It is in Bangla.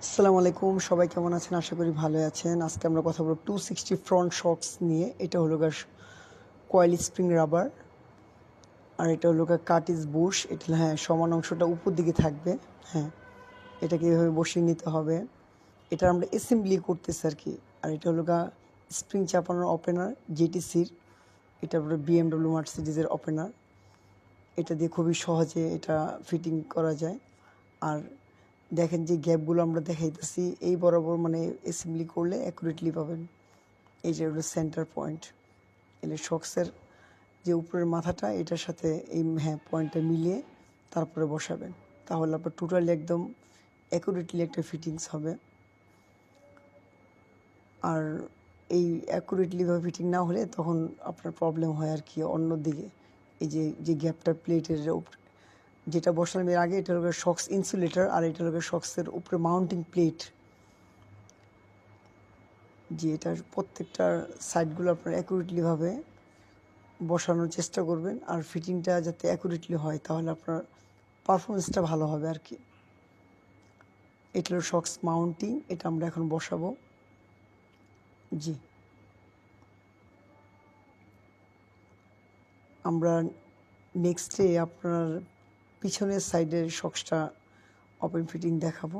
আসসালামু আলাইকুম, সবাই কেমন আছেন? আশা করি ভালো আছেন। আজকে আমরা কথা বলব 260 ফ্রন্ট শক্স নিয়ে। এটা হলো কয়েল স্প্রিং রাবার, আর এটা হলো কাটিস বুশ। এটা হ্যাঁ, সমান অংশটা উপর দিকে থাকবে। হ্যাঁ, এটাকে এভাবে বসিয়ে নিতে হবে। এটা আমরা অ্যাসেম্বলি করতেছি আর কি। আর এটা হলো স্প্রিং চাপানোর ওপেনার জেটিসির। এটা হলো বিএমডব্লিউ মার্সিডিজের ওপেনার। এটা দিয়ে খুবই সহজে এটা ফিটিং করা যায়। আর দেখেন যে গ্যাপগুলো আমরা দেখাইতেছি, এই বরাবর মানে অ্যাসেম্বলি করলে অ্যাকুরেটলি পাবেন। এই যে হলো সেন্টার পয়েন্ট। এলে শক্সের যে উপরের মাথাটা এটার সাথে এই হ্যাঁ পয়েন্টটা মিলিয়ে তারপরে বসাবেন, তাহলে আপনার টোটালি একদম অ্যাকুরেটলি একটা ফিটিংস হবে। আর এই অ্যাকুরেটলিভাবে ফিটিং না হলে তখন আপনার প্রবলেম হয় আর কি অন্যদিকে। এই যে যে গ্যাপটা প্লেটের উপরে যেটা বসালাম এর আগে, এটা হলো শক্স ইনসুলেটর, আর এটা হলো শক্সের উপরে মাউন্টিং প্লেট। যে এটার প্রত্যেকটার সাইডগুলো আপনার অ্যাকুরেটলিভাবে বসানোর চেষ্টা করবেন, আর ফিটিংটা যাতে অ্যাকুরেটলি হয়, তাহলে আপনার পারফরমেন্সটা ভালো হবে আর কি। এটা হলো শক্স মাউন্টিং, এটা আমরা এখন বসাবো। জি, আমরা নেক্সটে আপনার পিছনের সাইডের শক্সটা ওপেন ফিটিং দেখাবো।